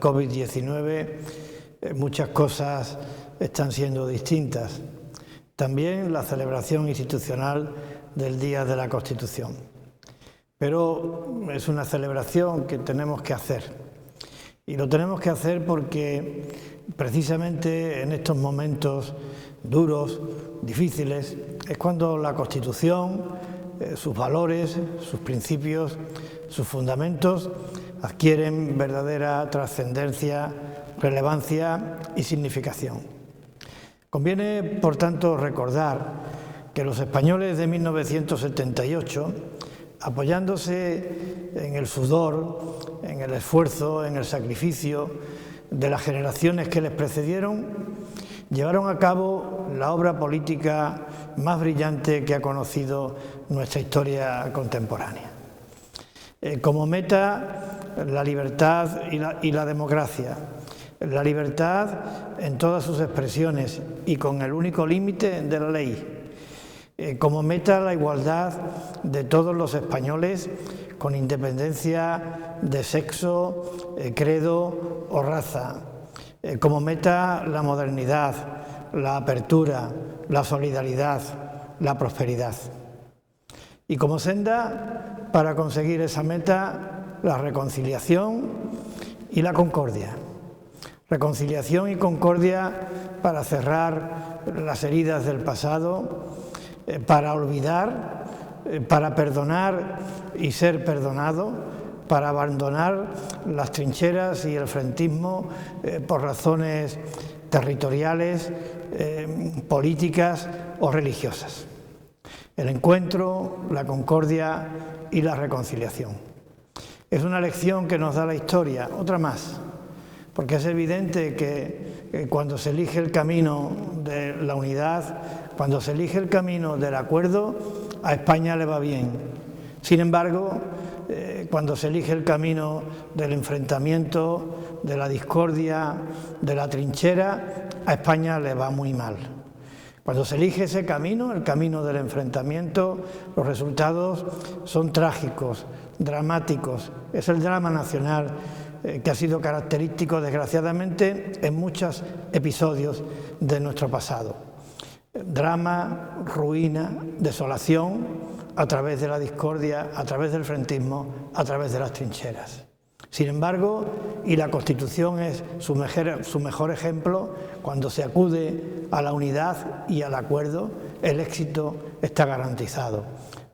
COVID-19 muchas cosas están siendo distintas. También la celebración institucional del Día de la Constitución. Pero es una celebración que tenemos que hacer. Y lo tenemos que hacer porque precisamente en estos momentos duros, difíciles, es cuando la Constitución, sus valores, sus principios, sus fundamentos adquieren verdadera trascendencia, relevancia y significación. Conviene, por tanto, recordar que los españoles de 1978, apoyándose en el sudor, en el esfuerzo, en el sacrificio de las generaciones que les precedieron, llevaron a cabo la obra política más brillante que ha conocido nuestra historia contemporánea. Como meta, la libertad y la democracia. La libertad en todas sus expresiones y con el único límite de la ley. Como meta, la igualdad de todos los españoles con independencia de sexo, credo o raza. Como meta, la modernidad, la apertura, la solidaridad, la prosperidad. Y como senda, para conseguir esa meta, la reconciliación y la concordia. Reconciliación y concordia para cerrar las heridas del pasado, para olvidar, para perdonar y ser perdonado, para abandonar las trincheras y el frentismo por razones territoriales, políticas o religiosas. El encuentro, la concordia y la reconciliación. Es una lección que nos da la historia, otra más, porque es evidente que cuando se elige el camino de la unidad, cuando se elige el camino del acuerdo, a España le va bien. Sin embargo, cuando se elige el camino del enfrentamiento, de la discordia, de la trinchera, a España le va muy mal. Cuando se elige ese camino, el camino del enfrentamiento, los resultados son trágicos, dramáticos. Es el drama nacional que ha sido característico, desgraciadamente, en muchos episodios de nuestro pasado. Drama, ruina, desolación, a través de la discordia, a través del frentismo, a través de las trincheras. Sin embargo, y la Constitución es su mejor ejemplo, cuando se acude a la unidad y al acuerdo, el éxito está garantizado.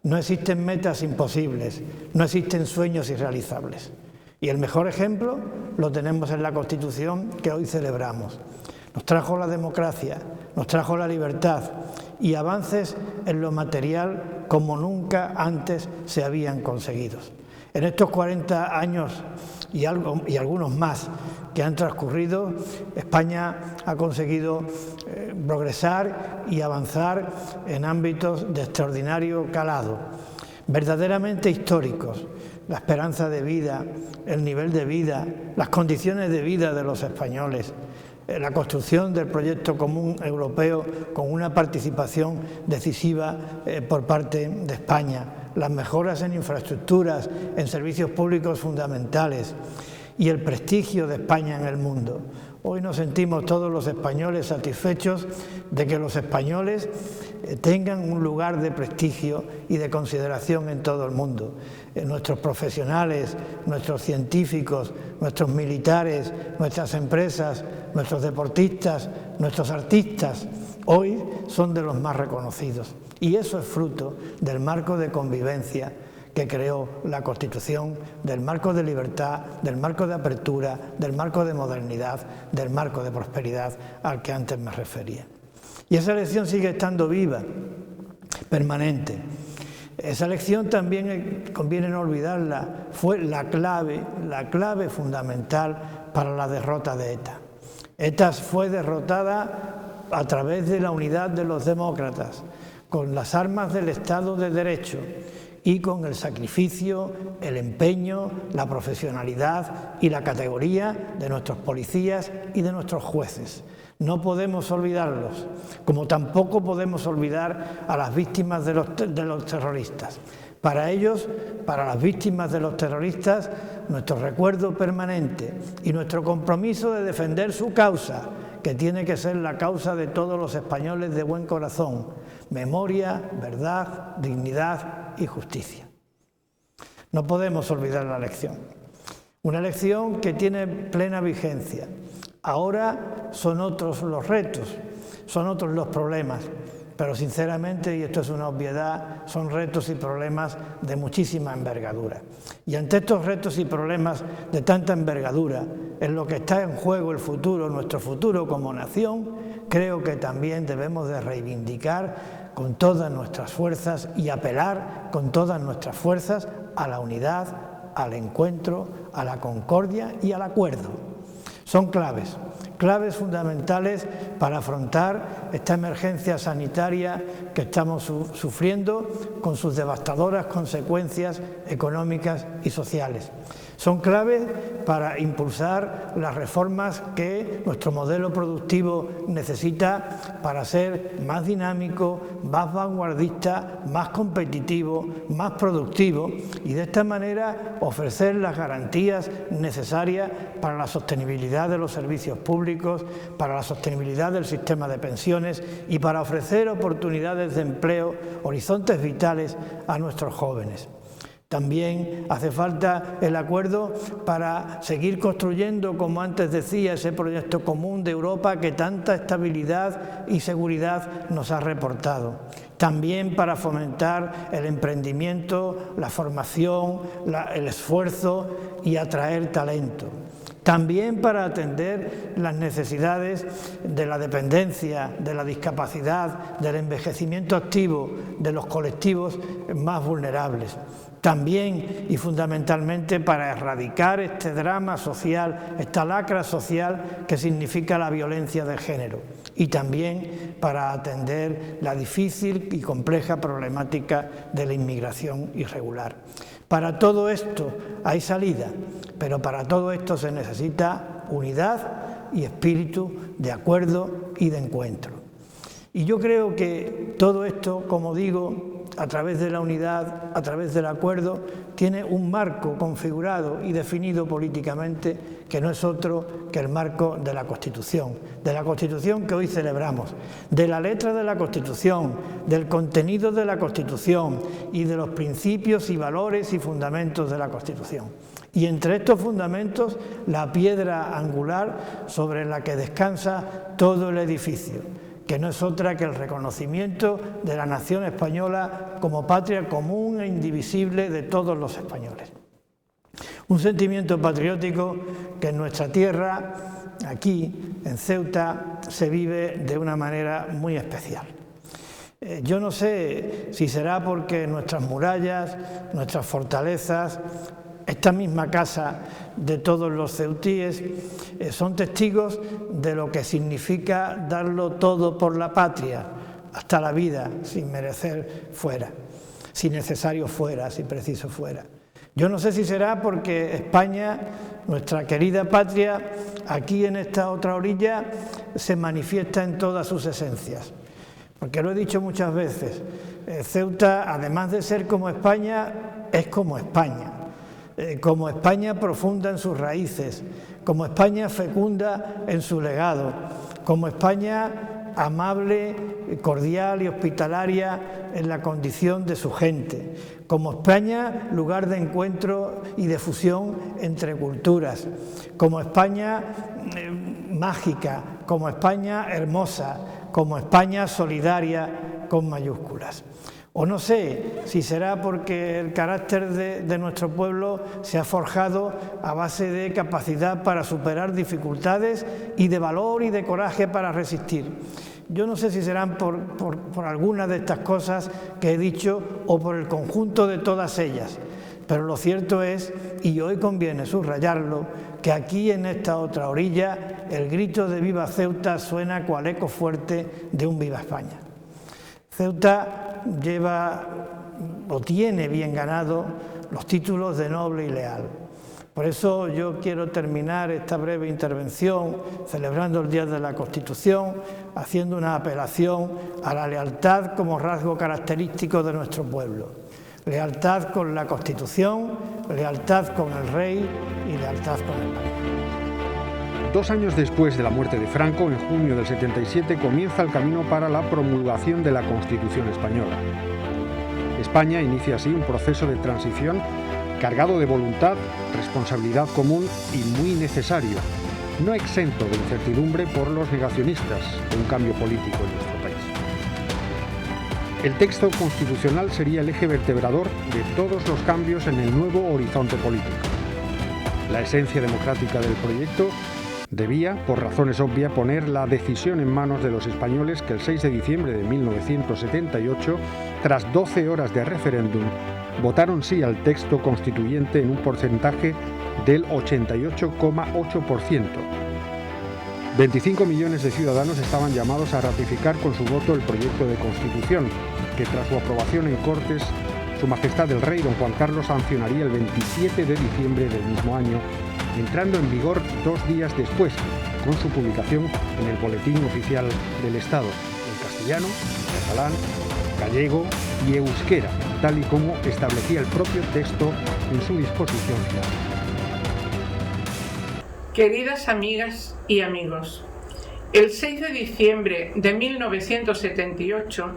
No existen metas imposibles, no existen sueños irrealizables. Y el mejor ejemplo lo tenemos en la Constitución que hoy celebramos. Nos trajo la democracia, nos trajo la libertad y avances en lo material como nunca antes se habían conseguido. En estos 40 años y algunos más que han transcurrido, España ha conseguido progresar y avanzar en ámbitos de extraordinario calado, verdaderamente históricos. La esperanza de vida, el nivel de vida, las condiciones de vida de los españoles, la construcción del proyecto común europeo con una participación decisiva por parte de España, las mejoras en infraestructuras, en servicios públicos fundamentales y el prestigio de España en el mundo. Hoy nos sentimos todos los españoles satisfechos de que los españoles tengan un lugar de prestigio y de consideración en todo el mundo. Nuestros profesionales, nuestros científicos, nuestros militares, nuestras empresas, nuestros deportistas, nuestros artistas, hoy son de los más reconocidos. Y eso es fruto del marco de convivencia que creó la Constitución, del marco de libertad, del marco de apertura, del marco de modernidad, del marco de prosperidad al que antes me refería. Y esa elección sigue estando viva, permanente. Esa elección también, conviene no olvidarla, fue la clave fundamental para la derrota de ETA. ETA fue derrotada a través de la unidad de los demócratas, con las armas del Estado de Derecho y con el sacrificio, el empeño, la profesionalidad y la categoría de nuestros policías y de nuestros jueces. No podemos olvidarlos, como tampoco podemos olvidar a las víctimas de los terroristas. Para ellos, para las víctimas de los terroristas, nuestro recuerdo permanente y nuestro compromiso de defender su causa, que tiene que ser la causa de todos los españoles de buen corazón: memoria, verdad, dignidad y justicia. No podemos olvidar la lección. Una lección que tiene plena vigencia. Ahora son otros los retos, son otros los problemas, pero sinceramente, y esto es una obviedad, son retos y problemas de muchísima envergadura. Y ante estos retos y problemas de tanta envergadura, en lo que está en juego el futuro, nuestro futuro como nación, creo que también debemos de reivindicar con todas nuestras fuerzas y apelar con todas nuestras fuerzas a la unidad, al encuentro, a la concordia y al acuerdo. Son claves fundamentales para afrontar esta emergencia sanitaria que estamos sufriendo con sus devastadoras consecuencias económicas y sociales. Son claves para impulsar las reformas que nuestro modelo productivo necesita para ser más dinámico, más vanguardista, más competitivo, más productivo y de esta manera ofrecer las garantías necesarias para la sostenibilidad de los servicios públicos, para la sostenibilidad del sistema de pensiones y para ofrecer oportunidades de empleo, horizontes vitales a nuestros jóvenes. También hace falta el acuerdo para seguir construyendo, como antes decía, ese proyecto común de Europa que tanta estabilidad y seguridad nos ha reportado. También para fomentar el emprendimiento, la formación, el esfuerzo y atraer talento. También para atender las necesidades de la dependencia, de la discapacidad, del envejecimiento activo de los colectivos más vulnerables. También y fundamentalmente para erradicar este drama social, esta lacra social que significa la violencia de género. Y también para atender la difícil y compleja problemática de la inmigración irregular. Para todo esto hay salida, pero para todo esto se necesita unidad y espíritu de acuerdo y de encuentro. Y yo creo que todo esto, como digo, a través de la unidad, a través del acuerdo, tiene un marco configurado y definido políticamente que no es otro que el marco de la Constitución que hoy celebramos, de la letra de la Constitución, del contenido de la Constitución y de los principios y valores y fundamentos de la Constitución. Y entre estos fundamentos, la piedra angular sobre la que descansa todo el edificio, que no es otra que el reconocimiento de la nación española como patria común e indivisible de todos los españoles. Un sentimiento patriótico que en nuestra tierra, aquí en Ceuta, se vive de una manera muy especial. Yo no sé si será porque nuestras murallas, nuestras fortalezas, esta misma casa de todos los ceutíes son testigos de lo que significa darlo todo por la patria, hasta la vida, sin merecer fuera, si necesario fuera, si preciso fuera. Yo no sé si será porque España, nuestra querida patria, aquí en esta otra orilla, se manifiesta en todas sus esencias. Porque lo he dicho muchas veces, Ceuta, además de ser como España, es como España. Como España profunda en sus raíces, como España fecunda en su legado, como España amable, cordial y hospitalaria en la condición de su gente, como España lugar de encuentro y de fusión entre culturas, como España mágica, como España hermosa, como España solidaria con mayúsculas. O no sé si será porque el carácter de nuestro pueblo se ha forjado a base de capacidad para superar dificultades y de valor y de coraje para resistir. Yo no sé si serán por alguna de estas cosas que he dicho o por el conjunto de todas ellas, pero lo cierto es, y hoy conviene subrayarlo, que aquí en esta otra orilla el grito de Viva Ceuta suena cual eco fuerte de un Viva España. Ceuta lleva o tiene bien ganado los títulos de noble y leal. Por eso yo quiero terminar esta breve intervención celebrando el Día de la Constitución, haciendo una apelación a la lealtad como rasgo característico de nuestro pueblo. Lealtad con la Constitución, lealtad con el rey y lealtad con España. 2 años después de la muerte de Franco, en junio del 77, comienza el camino para la promulgación de la Constitución española. España inicia así un proceso de transición cargado de voluntad, responsabilidad común y muy necesario, no exento de incertidumbre por los negacionistas de un cambio político en nuestro país. El texto constitucional sería el eje vertebrador de todos los cambios en el nuevo horizonte político. La esencia democrática del proyecto debía, por razones obvias, poner la decisión en manos de los españoles que el 6 de diciembre de 1978, tras 12 horas de referéndum, votaron sí al texto constituyente en un porcentaje del 88,8%. 25 millones de ciudadanos estaban llamados a ratificar con su voto el proyecto de Constitución, que tras su aprobación en Cortes, Su Majestad el Rey Don Juan Carlos sancionaría el 27 de diciembre del mismo año, entrando en vigor 2 días después, con su publicación en el Boletín Oficial del Estado, en castellano, catalán, gallego y euskera, tal y como establecía el propio texto en su disposición final. Queridas amigas y amigos, el 6 de diciembre de 1978,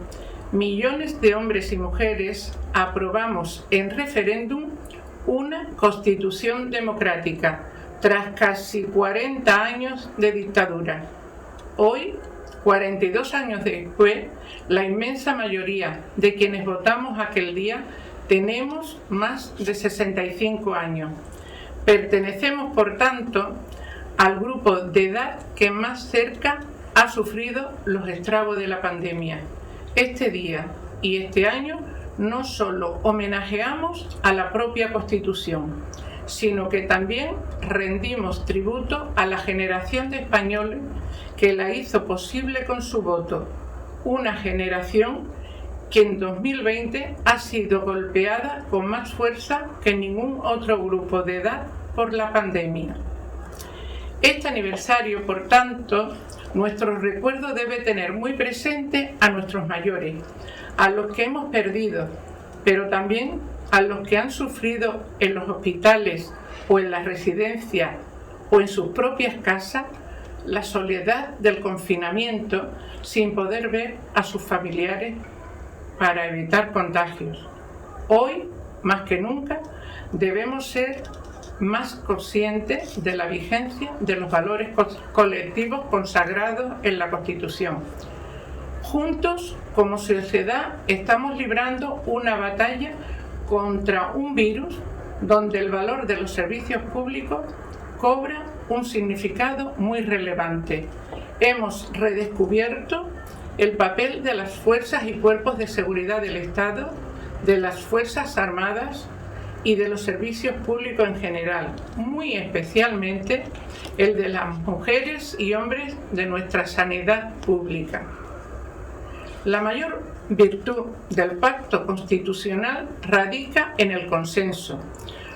millones de hombres y mujeres aprobamos en referéndum una Constitución democrática, tras casi 40 años de dictadura. Hoy, 42 años después, la inmensa mayoría de quienes votamos aquel día tenemos más de 65 años. Pertenecemos, por tanto, al grupo de edad que más cerca ha sufrido los estragos de la pandemia. Este día y este año no solo homenajeamos a la propia Constitución, sino que también rendimos tributo a la generación de españoles que la hizo posible con su voto, una generación que en 2020 ha sido golpeada con más fuerza que ningún otro grupo de edad por la pandemia. Este aniversario, por tanto, nuestro recuerdo debe tener muy presente a nuestros mayores, a los que hemos perdido, pero también a los que han sufrido en los hospitales o en las residencias o en sus propias casas la soledad del confinamiento sin poder ver a sus familiares para evitar contagios. Hoy, más que nunca, debemos ser más conscientes de la vigencia de los valores colectivos consagrados en la Constitución. Juntos, como sociedad, estamos librando una batalla contra un virus donde el valor de los servicios públicos cobra un significado muy relevante. Hemos redescubierto el papel de las fuerzas y cuerpos de seguridad del Estado, de las Fuerzas Armadas y de los servicios públicos en general, muy especialmente el de las mujeres y hombres de nuestra sanidad pública. La mayor virtud del pacto constitucional radica en el consenso,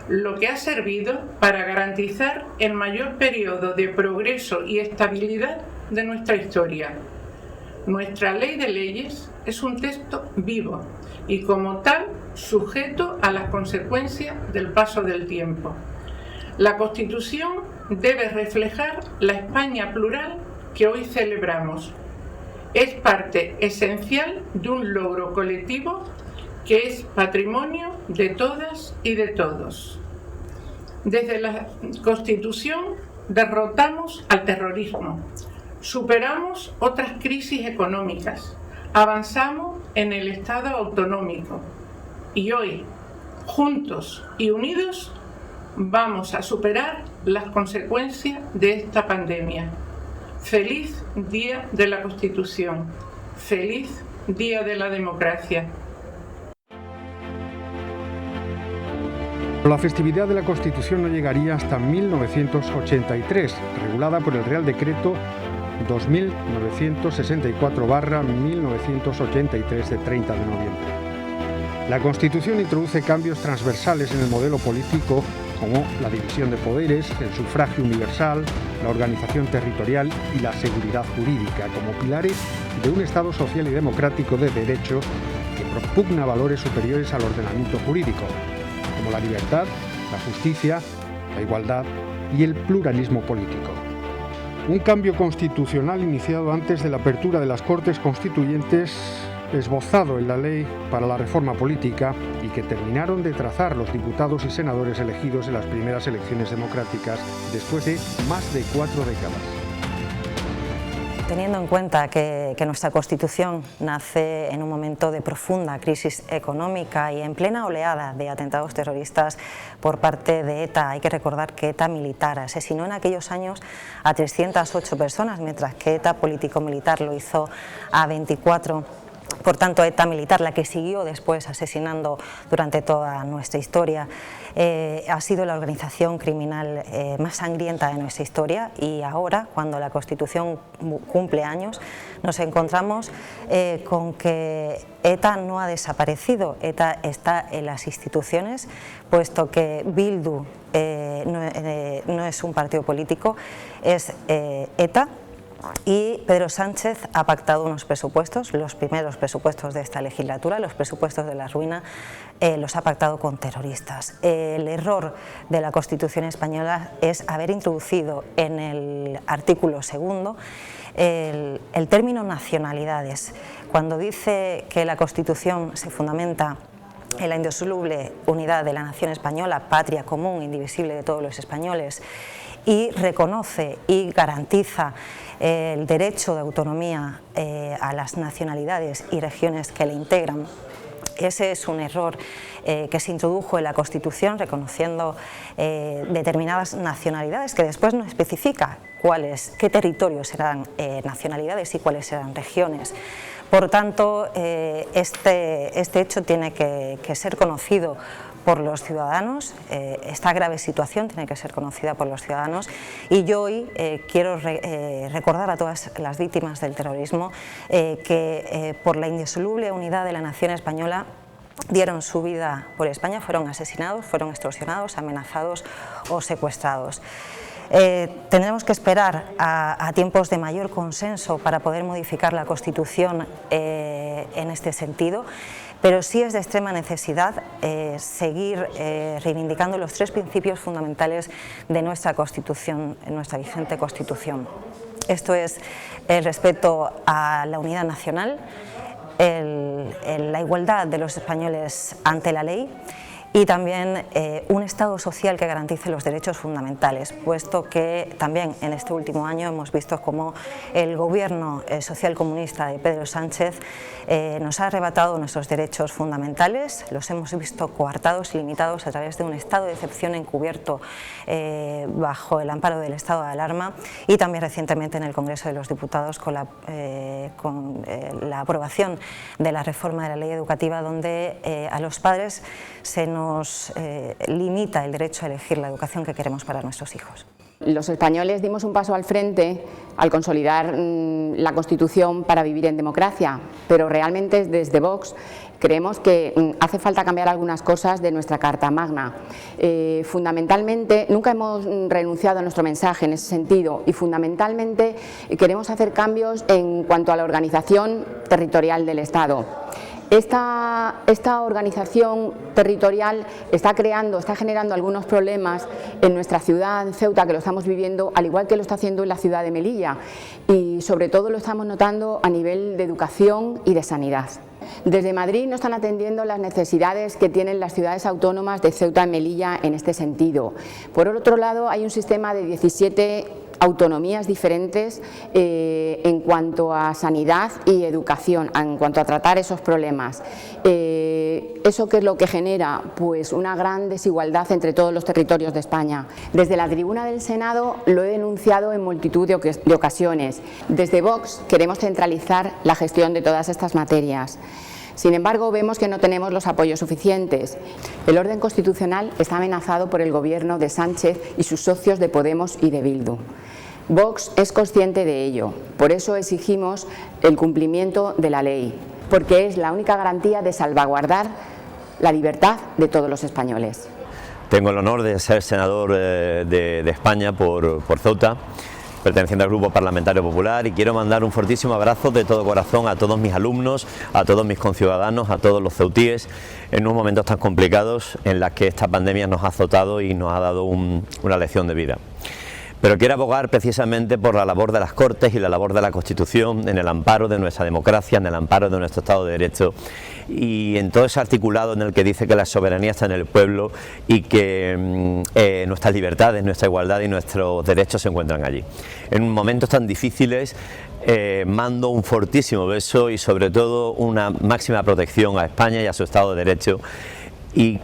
lo que ha servido para garantizar el mayor periodo de progreso y estabilidad de nuestra historia. Nuestra ley de leyes es un texto vivo y, como tal, sujeto a las consecuencias del paso del tiempo. La Constitución debe reflejar la España plural que hoy celebramos. Es parte esencial de un logro colectivo que es patrimonio de todas y de todos. Desde la Constitución derrotamos al terrorismo, superamos otras crisis económicas, avanzamos en el Estado autonómico y hoy, juntos y unidos, vamos a superar las consecuencias de esta pandemia. Feliz Día de la Constitución, feliz Día de la Democracia. La festividad de la Constitución no llegaría hasta 1983, regulada por el Real Decreto 2964/1983 de 30 de noviembre. La Constitución introduce cambios transversales en el modelo político, como la división de poderes, el sufragio universal, la organización territorial y la seguridad jurídica, como pilares de un Estado social y democrático de derecho que propugna valores superiores al ordenamiento jurídico, como la libertad, la justicia, la igualdad y el pluralismo político. Un cambio constitucional iniciado antes de la apertura de las Cortes Constituyentes, esbozado en la Ley para la Reforma Política y que terminaron de trazar los diputados y senadores elegidos en las primeras elecciones democráticas después de más de 4 décadas. Teniendo en cuenta que nuestra Constitución nace en un momento de profunda crisis económica y en plena oleada de atentados terroristas por parte de ETA, hay que recordar que ETA militar asesinó en aquellos años a 308 personas, mientras que ETA político-militar lo hizo a 24. Por tanto, ETA militar, la que siguió después asesinando durante toda nuestra historia, ha sido la organización criminal más sangrienta de nuestra historia, y ahora, cuando la Constitución cumple años, nos encontramos con que ETA no ha desaparecido. ETA está en las instituciones, puesto que Bildu no es un partido político, es ETA. Y Pedro Sánchez ha pactado unos presupuestos, los primeros presupuestos de esta legislatura, los presupuestos de la ruina, los ha pactado con terroristas. El error de la Constitución española es haber introducido en el artículo 2 el término nacionalidades. Cuando dice que la Constitución se fundamenta en la indisoluble unidad de la nación española, patria común, indivisible de todos los españoles, y reconoce y garantiza el derecho de autonomía a las nacionalidades y regiones que le integran. Ese es un error que se introdujo en la Constitución, reconociendo determinadas nacionalidades, que después no especifica qué territorios serán nacionalidades y cuáles serán regiones. Por tanto, este hecho tiene que ser conocido por los ciudadanos, esta grave situación tiene que ser conocida por los ciudadanos, y yo hoy quiero recordar a todas las víctimas del terrorismo que por la indisoluble unidad de la nación española dieron su vida por España, fueron asesinados, fueron extorsionados, amenazados o secuestrados. Tendremos que esperar a tiempos de mayor consenso para poder modificar la Constitución en este sentido, pero sí es de extrema necesidad seguir reivindicando los 3 principios fundamentales de nuestra Constitución, nuestra vigente Constitución. Esto es el respeto a la unidad nacional, la igualdad de los españoles ante la ley, y también un Estado social que garantice los derechos fundamentales, puesto que también en este último año hemos visto cómo el gobierno social comunista de Pedro Sánchez nos ha arrebatado nuestros derechos fundamentales, los hemos visto coartados y limitados a través de un estado de excepción encubierto bajo el amparo del estado de alarma, y también recientemente en el Congreso de los Diputados con la aprobación de la reforma de la ley educativa, donde a los padres se nos limita el derecho a elegir la educación que queremos para nuestros hijos. Los españoles dimos un paso al frente al consolidar la Constitución para vivir en democracia, pero realmente desde Vox creemos que hace falta cambiar algunas cosas de nuestra Carta Magna. Fundamentalmente, nunca hemos renunciado a nuestro mensaje en ese sentido, y fundamentalmente queremos hacer cambios en cuanto a la organización territorial del Estado. Esta organización territorial está generando algunos problemas en nuestra ciudad, en Ceuta, que lo estamos viviendo, al igual que lo está haciendo en la ciudad de Melilla, y sobre todo lo estamos notando a nivel de educación y de sanidad. Desde Madrid no están atendiendo las necesidades que tienen las ciudades autónomas de Ceuta y Melilla en este sentido. Por otro lado, hay un sistema de 17 autonomías diferentes en cuanto a sanidad y educación, en cuanto a tratar esos problemas. ¿Eso qué es lo que genera? Pues una gran desigualdad entre todos los territorios de España. Desde la tribuna del Senado lo he denunciado en multitud de ocasiones. Desde Vox queremos centralizar la gestión de todas estas materias. Sin embargo, vemos que no tenemos los apoyos suficientes. El orden constitucional está amenazado por el gobierno de Sánchez y sus socios de Podemos y de Bildu. Vox es consciente de ello, por eso exigimos el cumplimiento de la ley, porque es la única garantía de salvaguardar la libertad de todos los españoles. Tengo el honor de ser senador de España por Ceuta, perteneciente al Grupo Parlamentario Popular, y quiero mandar un fortísimo abrazo de todo corazón a todos mis alumnos, a todos mis conciudadanos, a todos los ceutíes, en unos momentos tan complicados en los que esta pandemia nos ha azotado y nos ha dado una lección de vida. Pero quiero abogar precisamente por la labor de las Cortes y la labor de la Constitución en el amparo de nuestra democracia, en el amparo de nuestro Estado de Derecho y en todo ese articulado en el que dice que la soberanía está en el pueblo y que nuestras libertades, nuestra igualdad y nuestros derechos se encuentran allí. En momentos tan difíciles mando un fortísimo beso y sobre todo una máxima protección a España y a su Estado de Derecho, y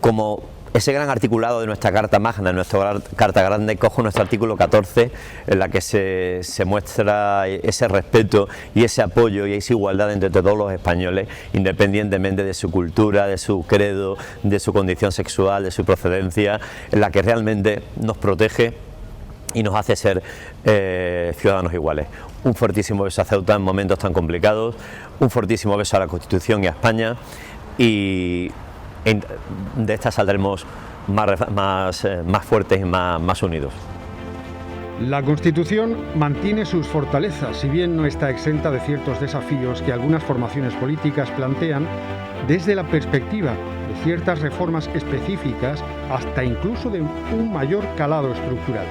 como ese gran articulado de nuestra Carta Magna, de nuestra Carta Grande, cojo nuestro artículo 14, en la que se muestra ese respeto y ese apoyo y esa igualdad entre todos los españoles, independientemente de su cultura, de su credo, de su condición sexual, de su procedencia, en la que realmente nos protege y nos hace ser ciudadanos iguales. Un fortísimo beso a Ceuta en momentos tan complicados, un fortísimo beso a la Constitución y a España, y de esta saldremos más fuertes y más unidos. La Constitución mantiene sus fortalezas, si bien no está exenta de ciertos desafíos que algunas formaciones políticas plantean desde la perspectiva de ciertas reformas específicas hasta incluso de un mayor calado estructural.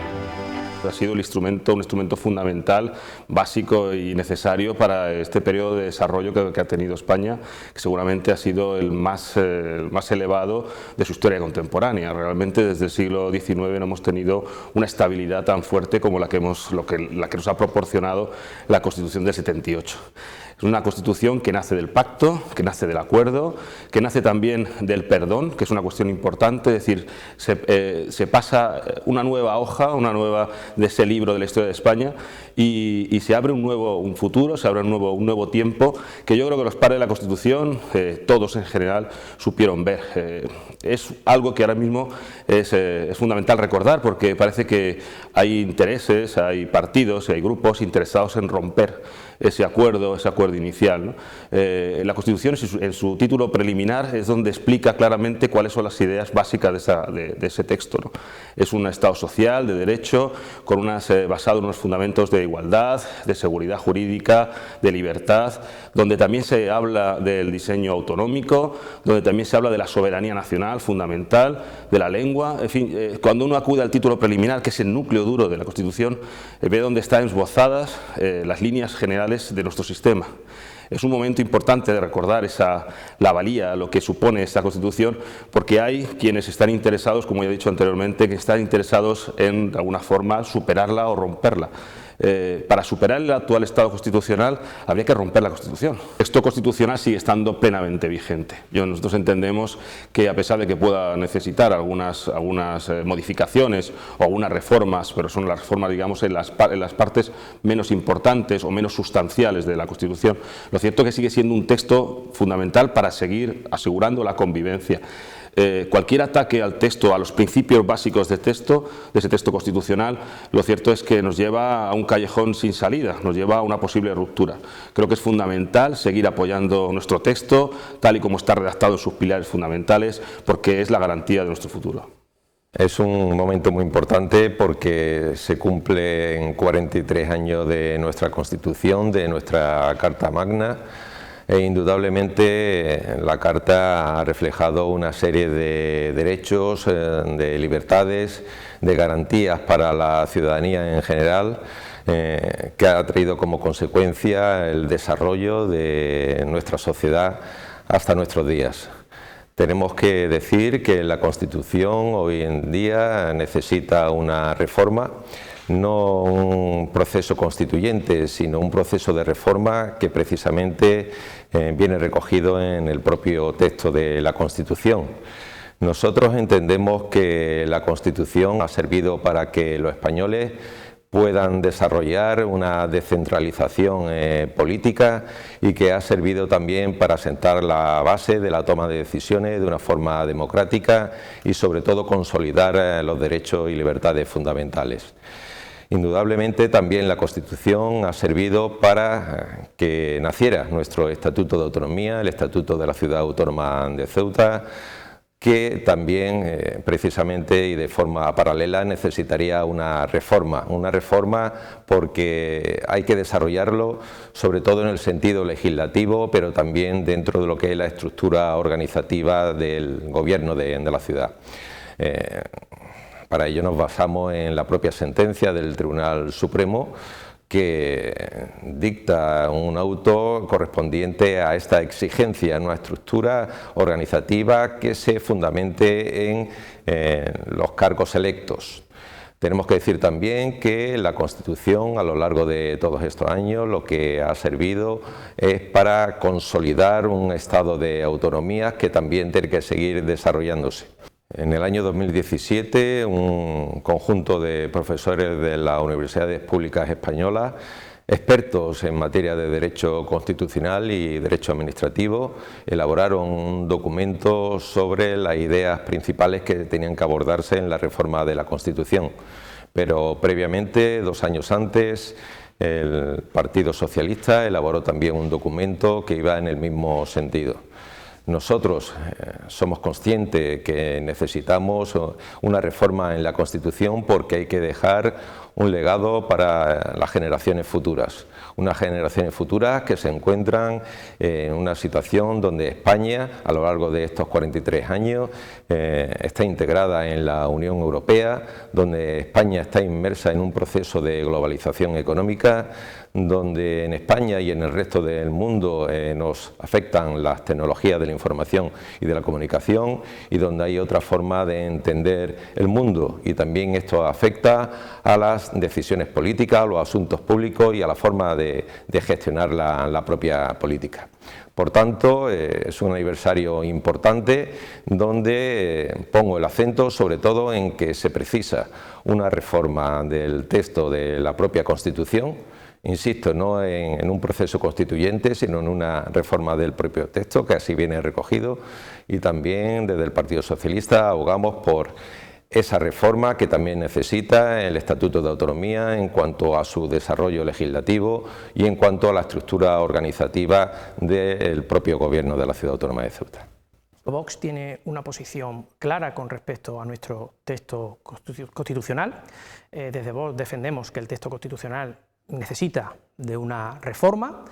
Ha sido un instrumento fundamental, básico y necesario para este periodo de desarrollo que ha tenido España, que seguramente ha sido el más elevado de su historia contemporánea. Realmente desde el siglo XIX no hemos tenido una estabilidad tan fuerte como la que nos ha proporcionado la Constitución del 78. Es una Constitución que nace del pacto, que nace del acuerdo, que nace también del perdón, que es una cuestión importante, es decir, se pasa una nueva hoja, de ese libro de la historia de España, y se abre un futuro, se abre un nuevo tiempo, que yo creo que los padres de la Constitución, todos en general, supieron ver. Es algo que ahora mismo es fundamental recordar, porque parece que hay intereses, hay partidos y hay grupos interesados en romper ese acuerdo inicial, ¿no? La Constitución, en su título preliminar, es donde explica claramente cuáles son las ideas básicas de ese texto, ¿no? Es un Estado social, de derecho, basado en unos fundamentos de igualdad, de seguridad jurídica, de libertad, donde también se habla del diseño autonómico, donde también se habla de la soberanía nacional fundamental, de la lengua. En fin, cuando uno acude al título preliminar, que es el núcleo duro de la Constitución, ve dónde están esbozadas las líneas generales de nuestro sistema. Es un momento importante de recordar la valía, lo que supone esta Constitución, porque hay quienes están interesados, como ya he dicho anteriormente, que están interesados en, de alguna forma, superarla o romperla. Para superar el actual Estado constitucional habría que romper la Constitución. El texto constitucional sigue estando plenamente vigente. Nosotros entendemos que, a pesar de que pueda necesitar algunas modificaciones o algunas reformas, pero son las reformas, digamos, en las partes menos importantes o menos sustanciales de la Constitución, lo cierto es que sigue siendo un texto fundamental para seguir asegurando la convivencia. Cualquier ataque al texto, a los principios básicos de ese texto constitucional, lo cierto es que nos lleva a un callejón sin salida, nos lleva a una posible ruptura. Creo que es fundamental seguir apoyando nuestro texto, tal y como está redactado en sus pilares fundamentales, porque es la garantía de nuestro futuro. Es un momento muy importante porque se cumplen 43 años de nuestra Constitución, de nuestra Carta Magna. E indudablemente la Carta ha reflejado una serie de derechos, de libertades, de garantías para la ciudadanía en general, que ha traído como consecuencia el desarrollo de nuestra sociedad hasta nuestros días. Tenemos que decir que la Constitución hoy en día necesita una reforma, no un proceso constituyente, sino un proceso de reforma que precisamente viene recogido en el propio texto de la Constitución. Nosotros entendemos que la Constitución ha servido para que los españoles puedan desarrollar una descentralización política y que ha servido también para sentar la base de la toma de decisiones de una forma democrática y sobre todo consolidar los derechos y libertades fundamentales. Indudablemente también la Constitución ha servido para que naciera nuestro Estatuto de Autonomía, el Estatuto de la Ciudad Autónoma de Ceuta, que también precisamente y de forma paralela necesitaría una reforma porque hay que desarrollarlo sobre todo en el sentido legislativo, pero también dentro de lo que es la estructura organizativa del gobierno de la ciudad. Para ello nos basamos en la propia sentencia del Tribunal Supremo, que dicta un auto correspondiente a esta exigencia, una estructura organizativa que se fundamente en los cargos electos. Tenemos que decir también que la Constitución a lo largo de todos estos años lo que ha servido es para consolidar un estado de autonomía que también tiene que seguir desarrollándose. En el año 2017, un conjunto de profesores de las universidades públicas españolas, expertos en materia de derecho constitucional y derecho administrativo, elaboraron un documento sobre las ideas principales que tenían que abordarse en la reforma de la Constitución. Pero previamente, 2 años antes, el Partido Socialista elaboró también un documento que iba en el mismo sentido. Nosotros somos conscientes que necesitamos una reforma en la Constitución porque hay que dejar un legado para las generaciones futuras. Unas generaciones futuras que se encuentran en una situación donde España, a lo largo de estos 43 años, está integrada en la Unión Europea, donde España está inmersa en un proceso de globalización económica, donde en España y en el resto del mundo nos afectan las tecnologías de la información y de la comunicación, y donde hay otra forma de entender el mundo, y también esto afecta a las decisiones políticas, a los asuntos públicos y a la forma de gestionar la propia política. Por tanto, es un aniversario importante donde pongo el acento sobre todo en que se precisa una reforma del texto de la propia Constitución. Insisto, no en un proceso constituyente, sino en una reforma del propio texto, que así viene recogido, y también desde el Partido Socialista abogamos por esa reforma que también necesita el Estatuto de Autonomía en cuanto a su desarrollo legislativo y en cuanto a la estructura organizativa del propio Gobierno de la Ciudad Autónoma de Ceuta. Vox tiene una posición clara con respecto a nuestro texto constitucional. Desde Vox defendemos que el texto constitucional necesita de una reforma,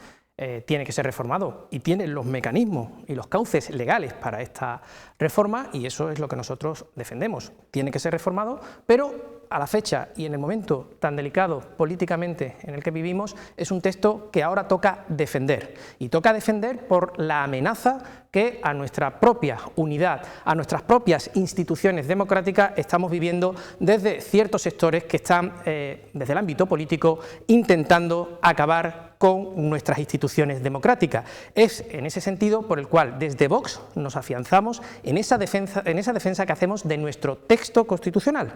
tiene que ser reformado y tiene los mecanismos y los cauces legales para esta reforma, y eso es lo que nosotros defendemos. Tiene que ser reformado, pero a la fecha y en el momento tan delicado políticamente en el que vivimos, es un texto que ahora toca defender, y toca defender por la amenaza que a nuestra propia unidad, a nuestras propias instituciones democráticas estamos viviendo desde ciertos sectores que están, desde el ámbito político, intentando acabar con nuestras instituciones democráticas. Es en ese sentido por el cual desde Vox nos afianzamos en esa defensa que hacemos de nuestro texto constitucional.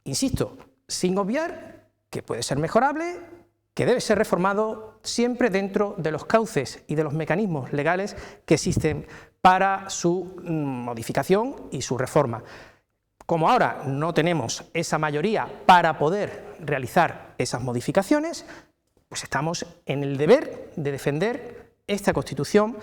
Insisto, sin obviar que puede ser mejorable, que debe ser reformado siempre dentro de los cauces y de los mecanismos legales que existen para su modificación y su reforma. Como ahora no tenemos esa mayoría para poder realizar esas modificaciones, pues estamos en el deber de defender esta Constitución,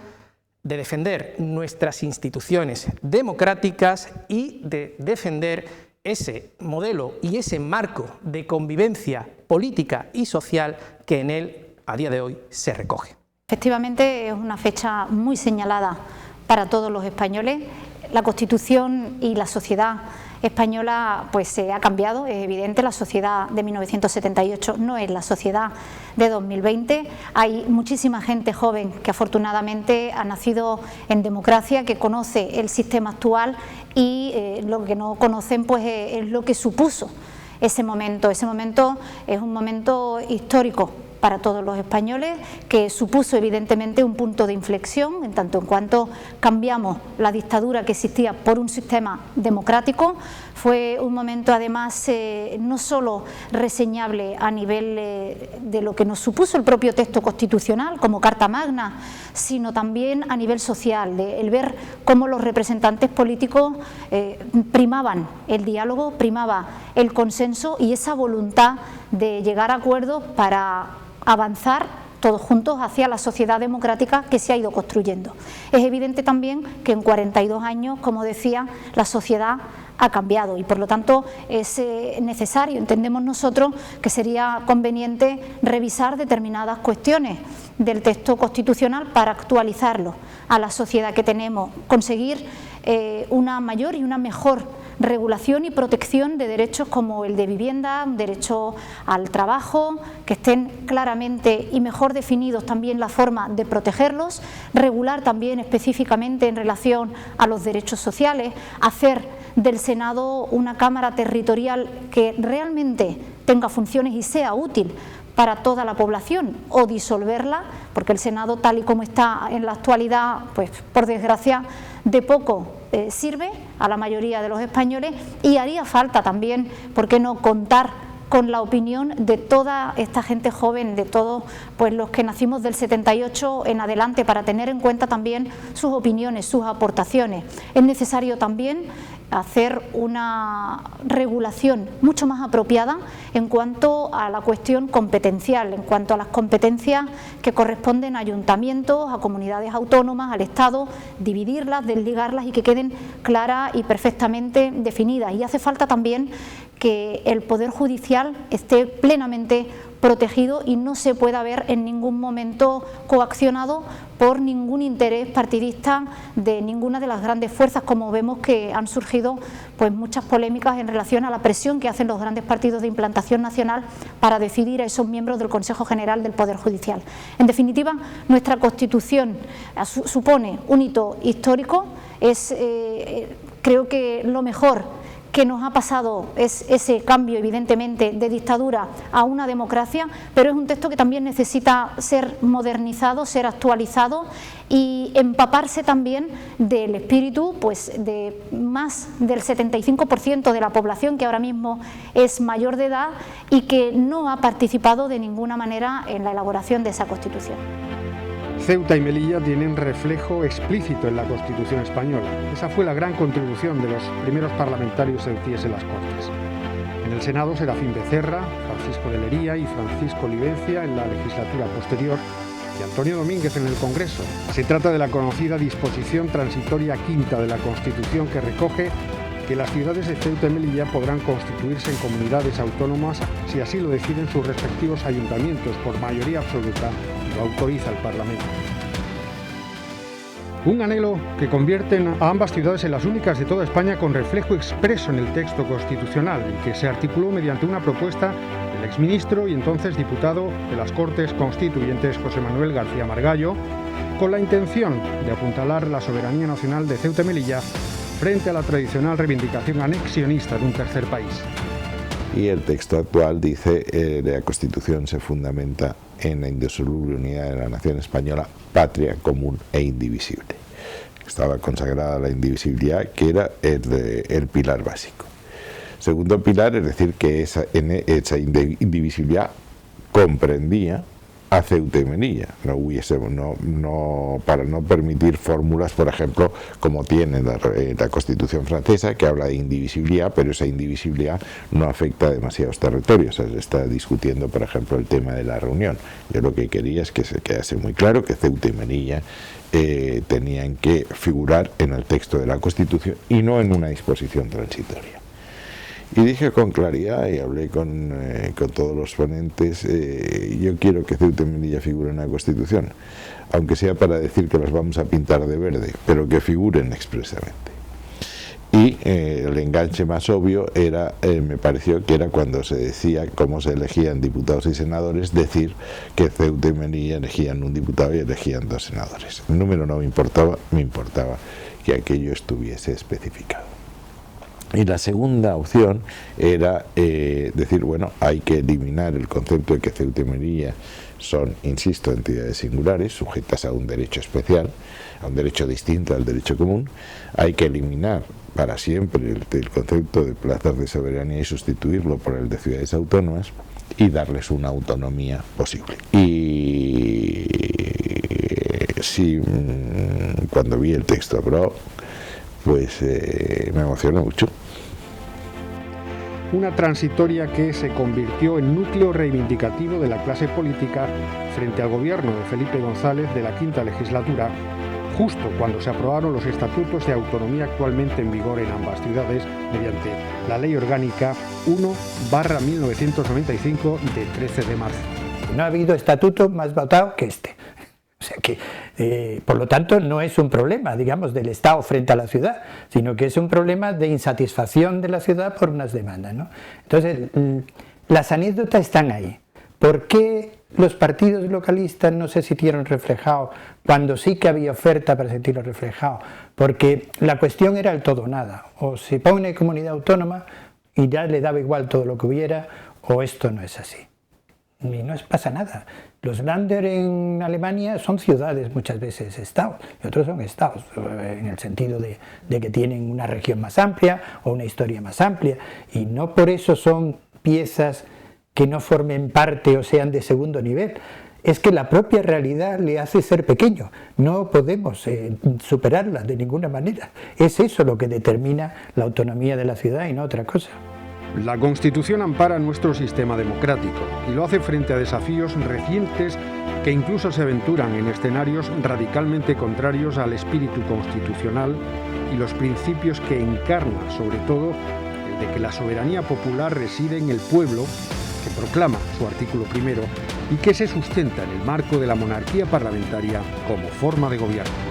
de defender nuestras instituciones democráticas y de defender ese modelo y ese marco de convivencia política y social que en él, a día de hoy, se recoge. Efectivamente, es una fecha muy señalada para todos los españoles. La Constitución y la sociedad española pues se ha cambiado, es evidente. La sociedad de 1978 no es la sociedad de 2020. Hay muchísima gente joven que afortunadamente ha nacido en democracia, que conoce el sistema actual, y lo que no conocen pues es lo que supuso ese momento. Ese momento es un momento histórico para todos los españoles, que supuso evidentemente un punto de inflexión en tanto en cuanto cambiamos la dictadura que existía por un sistema democrático. Fue un momento además no solo reseñable a nivel de lo que nos supuso el propio texto constitucional como Carta Magna, sino también a nivel social, el ver cómo los representantes políticos primaban el diálogo, primaba el consenso y esa voluntad de llegar a acuerdos para avanzar todos juntos hacia la sociedad democrática que se ha ido construyendo. Es evidente también que en 42 años, como decía, la sociedad ha cambiado y por lo tanto es necesario, entendemos nosotros, que sería conveniente revisar determinadas cuestiones del texto constitucional para actualizarlo a la sociedad que tenemos, conseguir una mayor y una mejor regulación y protección de derechos como el de vivienda, derecho al trabajo, que estén claramente y mejor definidos también la forma de protegerlos, regular también específicamente en relación a los derechos sociales, hacer del Senado una Cámara territorial que realmente tenga funciones y sea útil para toda la población, o disolverla, porque el Senado tal y como está en la actualidad, pues por desgracia de poco sirve a la mayoría de los españoles, y haría falta también, ¿por qué no?, contar con la opinión de toda esta gente joven, de todos pues los que nacimos del 78 en adelante, para tener en cuenta también sus opiniones, sus aportaciones. Es necesario también hacer una regulación mucho más apropiada en cuanto a la cuestión competencial, en cuanto a las competencias que corresponden a ayuntamientos, a comunidades autónomas, al Estado, dividirlas, desligarlas y que queden claras y perfectamente definidas. Y hace falta también que el Poder Judicial esté plenamente protegido y no se pueda ver en ningún momento coaccionado por ningún interés partidista de ninguna de las grandes fuerzas, como vemos que han surgido pues muchas polémicas en relación a la presión que hacen los grandes partidos de implantación nacional para decidir a esos miembros del Consejo General del Poder Judicial. En definitiva, nuestra Constitución supone un hito histórico, es creo que lo mejor que nos ha pasado es ese cambio evidentemente de dictadura a una democracia, pero es un texto que también necesita ser modernizado, ser actualizado y empaparse también del espíritu pues de más del 75% de la población que ahora mismo es mayor de edad y que no ha participado de ninguna manera en la elaboración de esa Constitución. Ceuta y Melilla tienen reflejo explícito en la Constitución española. Esa fue la gran contribución de los primeros parlamentarios ceutíes en las Cortes. En el Senado, Serafín Becerra, Francisco de Lería y Francisco Livencia en la legislatura posterior, y Antonio Domínguez en el Congreso. Se trata de la conocida disposición transitoria quinta de la Constitución, que recoge que las ciudades de Ceuta y Melilla podrán constituirse en comunidades autónomas si así lo deciden sus respectivos ayuntamientos por mayoría absoluta y lo autoriza el Parlamento. Un anhelo que convierte a ambas ciudades en las únicas de toda España con reflejo expreso en el texto constitucional y que se articuló mediante una propuesta del exministro y entonces diputado de las Cortes Constituyentes José Manuel García Margallo, con la intención de apuntalar la soberanía nacional de Ceuta y Melilla frente a la tradicional reivindicación anexionista de un tercer país. Y el texto actual dice que la Constitución se fundamenta en la indisoluble unidad de la nación española, patria común e indivisible. Estaba consagrada la indivisibilidad, que era el pilar básico. Segundo pilar, es decir, que esa indivisibilidad comprendía a Ceuta y Melilla, para no permitir fórmulas, por ejemplo, como tiene la Constitución francesa, que habla de indivisibilidad, pero esa indivisibilidad no afecta a demasiados territorios. Se está discutiendo, por ejemplo, el tema de la reunión. Yo lo que quería es que se quedase muy claro que Ceuta y Melilla tenían que figurar en el texto de la Constitución y no en una disposición transitoria. Y dije con claridad, y hablé con todos los ponentes, yo quiero que Ceuta y Melilla figuren en la Constitución, aunque sea para decir que las vamos a pintar de verde, pero que figuren expresamente. Y el enganche más obvio era, me pareció que era cuando se decía cómo se elegían diputados y senadores, decir que Ceuta y Melilla elegían un diputado y elegían 2 senadores. El número no me importaba que aquello estuviese especificado. Y la segunda opción era decir, bueno, hay que eliminar el concepto de que Ceuta y Melilla son, insisto, entidades singulares, sujetas a un derecho especial, a un derecho distinto al derecho común. Hay que eliminar para siempre el concepto de plazas de soberanía y sustituirlo por el de ciudades autónomas y darles una autonomía posible. Y sí, cuando vi el texto aprobado, pues me emocionó mucho. una transitoria que se convirtió en núcleo reivindicativo de la clase política frente al gobierno de Felipe González de la quinta legislatura, justo cuando se aprobaron los estatutos de autonomía actualmente en vigor en ambas ciudades mediante la Ley Orgánica 1/1995 de 13 de marzo. No ha habido estatuto más votado que este. O sea que, por lo tanto, no es un problema, digamos, del Estado frente a la ciudad, sino que es un problema de insatisfacción de la ciudad por unas demandas, ¿no? Entonces, las anécdotas están ahí. ¿Por qué los partidos localistas no se sintieron reflejados cuando sí que había oferta para sentirlo reflejado? Porque la cuestión era el todo o nada. O se pone comunidad autónoma y ya le daba igual todo lo que hubiera, o esto no es así. Y no pasa nada. Los Länder en Alemania son ciudades muchas veces estados, y otros son estados, en el sentido de que tienen una región más amplia o una historia más amplia, y no por eso son piezas que no formen parte o sean de segundo nivel. Es que la propia realidad le hace ser pequeño, no podemos superarla de ninguna manera. Es eso lo que determina la autonomía de la ciudad y no otra cosa. La Constitución ampara nuestro sistema democrático y lo hace frente a desafíos recientes que incluso se aventuran en escenarios radicalmente contrarios al espíritu constitucional y los principios que encarna, sobre todo, el de que la soberanía popular reside en el pueblo, que proclama su artículo primero y que se sustenta en el marco de la monarquía parlamentaria como forma de gobierno.